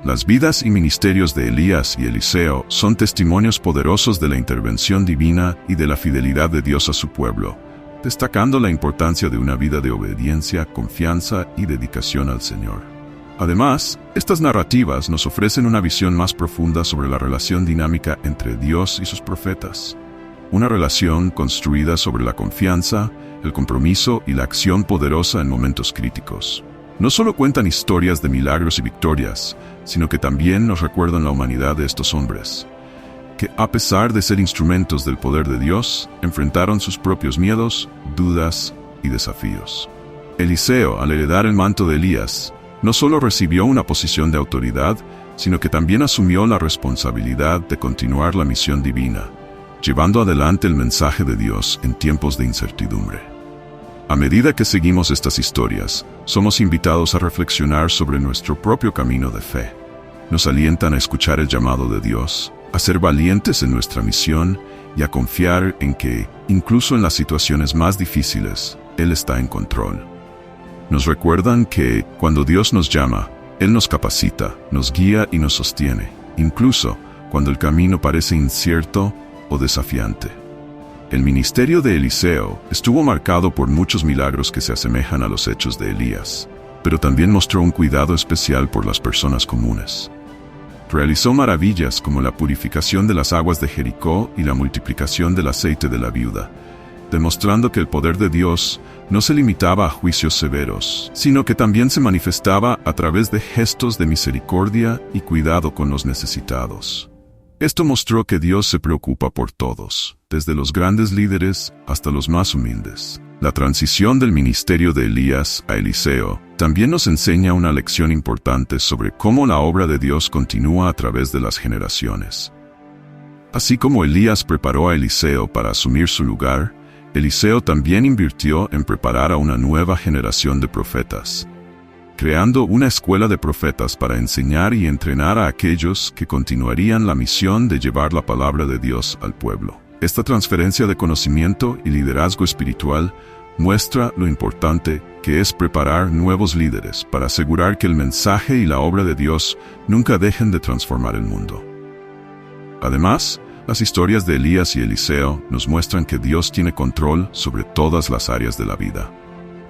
Las vidas y ministerios de Elías y Eliseo son testimonios poderosos de la intervención divina y de la fidelidad de Dios a su pueblo, destacando la importancia de una vida de obediencia, confianza y dedicación al Señor. Además, estas narrativas nos ofrecen una visión más profunda sobre la relación dinámica entre Dios y sus profetas. Una relación construida sobre la confianza, el compromiso y la acción poderosa en momentos críticos. No solo cuentan historias de milagros y victorias, sino que también nos recuerdan la humanidad de estos hombres, que a pesar de ser instrumentos del poder de Dios, enfrentaron sus propios miedos, dudas y desafíos. Eliseo, al heredar el manto de Elías, no solo recibió una posición de autoridad, sino que también asumió la responsabilidad de continuar la misión divina, llevando adelante el mensaje de Dios en tiempos de incertidumbre. A medida que seguimos estas historias, somos invitados a reflexionar sobre nuestro propio camino de fe. Nos alientan a escuchar el llamado de Dios, a ser valientes en nuestra misión y a confiar en que, incluso en las situaciones más difíciles, Él está en control. Nos recuerdan que, cuando Dios nos llama, Él nos capacita, nos guía y nos sostiene, incluso cuando el camino parece incierto o desafiante. El ministerio de Eliseo estuvo marcado por muchos milagros que se asemejan a los hechos de Elías, pero también mostró un cuidado especial por las personas comunes. Realizó maravillas como la purificación de las aguas de Jericó y la multiplicación del aceite de la viuda, demostrando que el poder de Dios no se limitaba a juicios severos, sino que también se manifestaba a través de gestos de misericordia y cuidado con los necesitados. Esto mostró que Dios se preocupa por todos, desde los grandes líderes hasta los más humildes. La transición del ministerio de Elías a Eliseo también nos enseña una lección importante sobre cómo la obra de Dios continúa a través de las generaciones. Así como Elías preparó a Eliseo para asumir su lugar, Eliseo también invirtió en preparar a una nueva generación de profetas. creando una escuela de profetas para enseñar y entrenar a aquellos que continuarían la misión de llevar la palabra de Dios al pueblo. Esta transferencia de conocimiento y liderazgo espiritual muestra lo importante que es preparar nuevos líderes para asegurar que el mensaje y la obra de Dios nunca dejen de transformar el mundo. Además, las historias de Elías y Eliseo nos muestran que Dios tiene control sobre todas las áreas de la vida.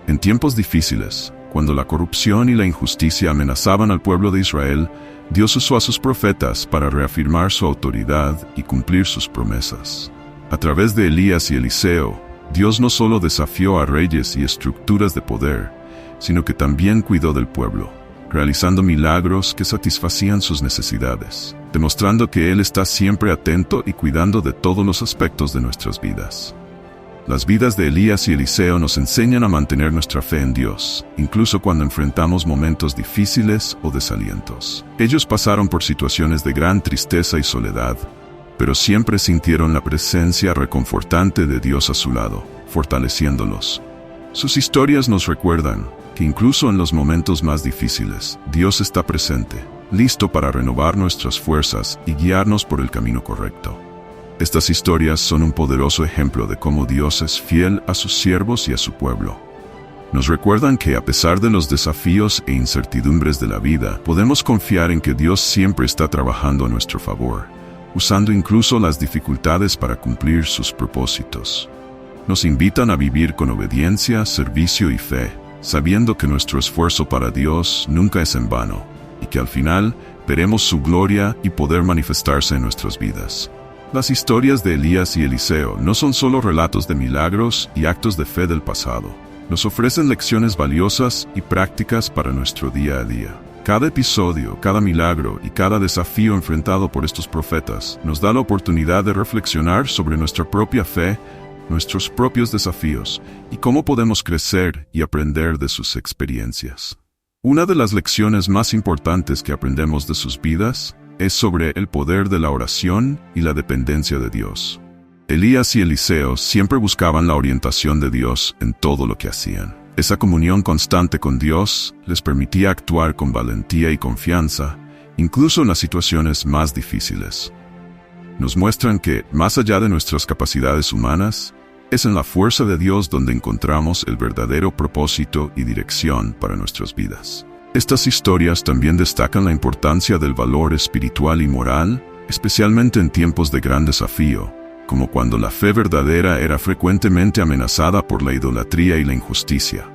En tiempos difíciles, cuando la corrupción y la injusticia amenazaban al pueblo de Israel, Dios usó a sus profetas para reafirmar su autoridad y cumplir sus promesas. A través de Elías y Eliseo, Dios no solo desafió a reyes y estructuras de poder, sino que también cuidó del pueblo, realizando milagros que satisfacían sus necesidades, demostrando que Él está siempre atento y cuidando de todos los aspectos de nuestras vidas. Las vidas de Elías y Eliseo nos enseñan a mantener nuestra fe en Dios, incluso cuando enfrentamos momentos difíciles o desalientos. Ellos pasaron por situaciones de gran tristeza y soledad, pero siempre sintieron la presencia reconfortante de Dios a su lado, fortaleciéndolos. Sus historias nos recuerdan que incluso en los momentos más difíciles, Dios está presente, listo para renovar nuestras fuerzas y guiarnos por el camino correcto. Estas historias son un poderoso ejemplo de cómo Dios es fiel a sus siervos y a su pueblo. Nos recuerdan que a pesar de los desafíos e incertidumbres de la vida, podemos confiar en que Dios siempre está trabajando a nuestro favor, usando incluso las dificultades para cumplir sus propósitos. Nos invitan a vivir con obediencia, servicio y fe, sabiendo que nuestro esfuerzo para Dios nunca es en vano, y que al final veremos su gloria y poder manifestarse en nuestras vidas. Las historias de Elías y Eliseo no son solo relatos de milagros y actos de fe del pasado. Nos ofrecen lecciones valiosas y prácticas para nuestro día a día. Cada episodio, cada milagro y cada desafío enfrentado por estos profetas nos da la oportunidad de reflexionar sobre nuestra propia fe, nuestros propios desafíos y cómo podemos crecer y aprender de sus experiencias. Una de las lecciones más importantes que aprendemos de sus vidas es sobre el poder de la oración y la dependencia de Dios. Elías y Eliseo siempre buscaban la orientación de Dios en todo lo que hacían. Esa comunión constante con Dios les permitía actuar con valentía y confianza, incluso en las situaciones más difíciles. Nos muestran que, más allá de nuestras capacidades humanas, es en la fuerza de Dios donde encontramos el verdadero propósito y dirección para nuestras vidas. Estas historias también destacan la importancia del valor espiritual y moral, especialmente en tiempos de gran desafío, como cuando la fe verdadera era frecuentemente amenazada por la idolatría y la injusticia.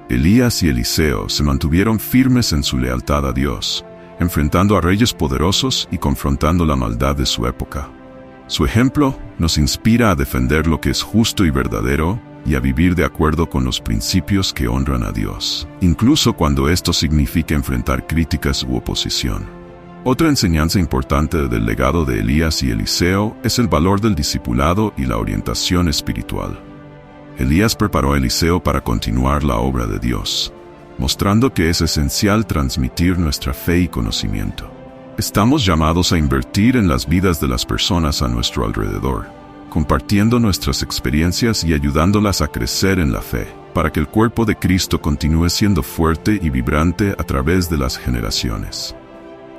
Elías y Eliseo se mantuvieron firmes en su lealtad a Dios, enfrentando a reyes poderosos y confrontando la maldad de su época. Su ejemplo nos inspira a defender lo que es justo y verdadero y a vivir de acuerdo con los principios que honran a Dios, incluso cuando esto significa enfrentar críticas u oposición. Otra enseñanza importante del legado de Elías y Eliseo es el valor del discipulado y la orientación espiritual. Elías preparó a Eliseo para continuar la obra de Dios, mostrando que es esencial transmitir nuestra fe y conocimiento. Estamos llamados a invertir en las vidas de las personas a nuestro alrededor, compartiendo nuestras experiencias y ayudándolas a crecer en la fe, para que el cuerpo de Cristo continúe siendo fuerte y vibrante a través de las generaciones.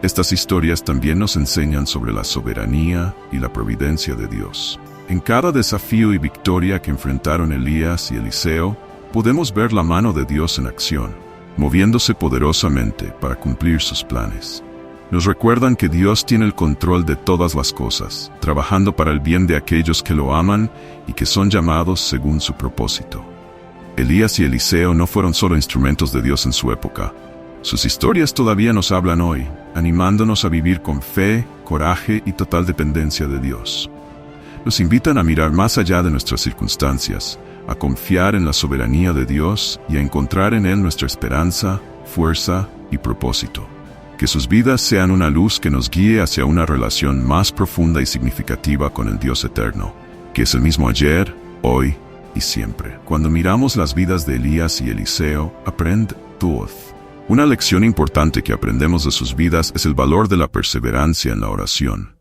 Estas historias también nos enseñan sobre la soberanía y la providencia de Dios. En cada desafío y victoria que enfrentaron Elías y Eliseo, podemos ver la mano de Dios en acción, moviéndose poderosamente para cumplir sus planes. Nos recuerdan que Dios tiene el control de todas las cosas, trabajando para el bien de aquellos que lo aman y que son llamados según su propósito. Elías y Eliseo no fueron solo instrumentos de Dios en su época. Sus historias todavía nos hablan hoy, animándonos a vivir con fe, coraje y total dependencia de Dios. Nos invitan a mirar más allá de nuestras circunstancias, a confiar en la soberanía de Dios y a encontrar en Él nuestra esperanza, fuerza y propósito. Que sus vidas sean una luz que nos guíe hacia una relación más profunda y significativa con el Dios eterno, que es el mismo ayer, hoy y siempre. Cuando miramos las vidas de Elías y Eliseo, aprend todo. Una lección importante que aprendemos de sus vidas es el valor de la perseverancia en la oración.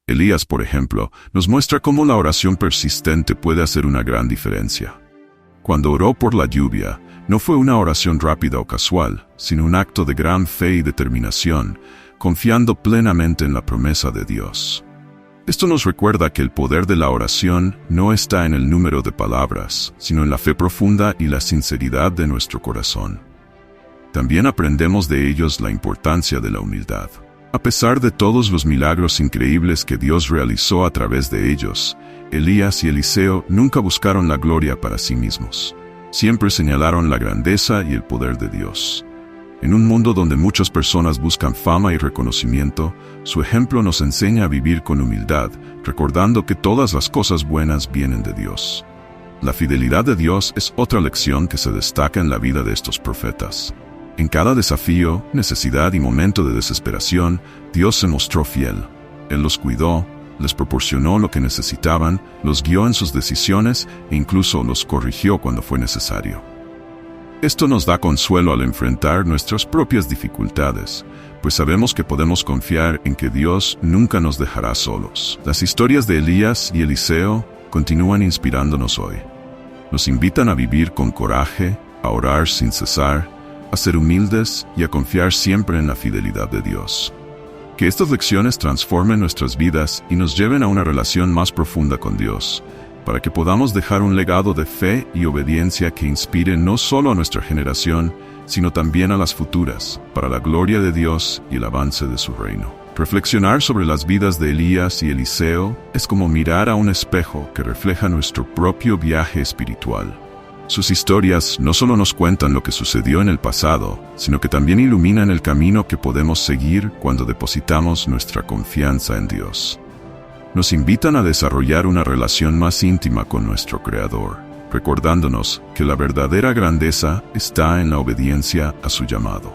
Elías, por ejemplo, nos muestra cómo la oración persistente puede hacer una gran diferencia. Cuando oró por la lluvia, no fue una oración rápida o casual, sino un acto de gran fe y determinación, confiando plenamente en la promesa de Dios. Esto nos recuerda que el poder de la oración no está en el número de palabras, sino en la fe profunda y la sinceridad de nuestro corazón. También aprendemos de ellos la importancia de la humildad. A pesar de todos los milagros increíbles que Dios realizó a través de ellos, Elías y Eliseo nunca buscaron la gloria para sí mismos. Siempre señalaron la grandeza y el poder de Dios. En un mundo donde muchas personas buscan fama y reconocimiento, su ejemplo nos enseña a vivir con humildad, recordando que todas las cosas buenas vienen de Dios. La fidelidad de Dios es otra lección que se destaca en la vida de estos profetas. En cada desafío, necesidad y momento de desesperación, Dios se mostró fiel. Él los cuidó, les proporcionó lo que necesitaban, los guió en sus decisiones e incluso los corrigió cuando fue necesario. Esto nos da consuelo al enfrentar nuestras propias dificultades, pues sabemos que podemos confiar en que Dios nunca nos dejará solos. Las historias de Elías y Eliseo continúan inspirándonos hoy. Nos invitan a vivir con coraje, a orar sin cesar, a ser humildes y a confiar siempre en la fidelidad de Dios. Que estas lecciones transformen nuestras vidas y nos lleven a una relación más profunda con Dios, para que podamos dejar un legado de fe y obediencia que inspire no solo a nuestra generación, sino también a las futuras, para la gloria de Dios y el avance de su reino. Reflexionar sobre las vidas de Elías y Eliseo es como mirar a un espejo que refleja nuestro propio viaje espiritual. Sus historias no solo nos cuentan lo que sucedió en el pasado, sino que también iluminan el camino que podemos seguir cuando depositamos nuestra confianza en Dios. Nos invitan a desarrollar una relación más íntima con nuestro Creador, recordándonos que la verdadera grandeza está en la obediencia a su llamado.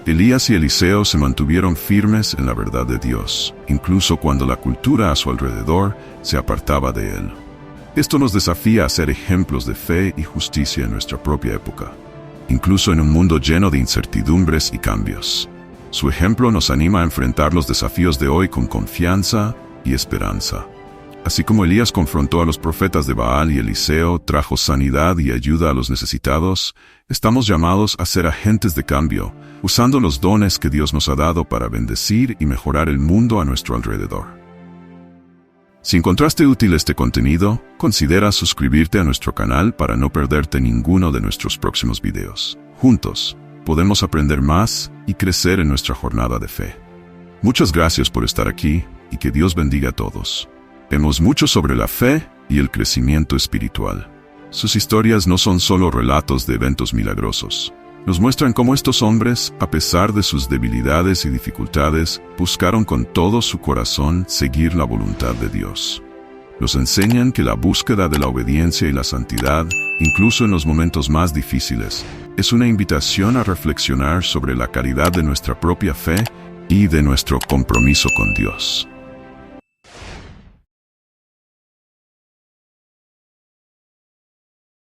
Elías y Eliseo se mantuvieron firmes en la verdad de Dios, incluso cuando la cultura a su alrededor se apartaba de él. Esto nos desafía a ser ejemplos de fe y justicia en nuestra propia época, incluso en un mundo lleno de incertidumbres y cambios. Su ejemplo nos anima a enfrentar los desafíos de hoy con confianza y esperanza. Así como Elías confrontó a los profetas de Baal y Eliseo trajo sanidad y ayuda a los necesitados, estamos llamados a ser agentes de cambio, usando los dones que Dios nos ha dado para bendecir y mejorar el mundo a nuestro alrededor. Si encontraste útil este contenido, considera suscribirte a nuestro canal para no perderte ninguno de nuestros próximos videos. Juntos, podemos aprender más y crecer en nuestra jornada de fe. Muchas gracias por estar aquí y que Dios bendiga a todos. Vemos mucho sobre la fe y el crecimiento espiritual. Sus historias no son solo relatos de eventos milagrosos. Nos muestran cómo estos hombres, a pesar de sus debilidades y dificultades, buscaron con todo su corazón seguir la voluntad de Dios. Nos enseñan que la búsqueda de la obediencia y la santidad, incluso en los momentos más difíciles, es una invitación a reflexionar sobre la calidad de nuestra propia fe y de nuestro compromiso con Dios.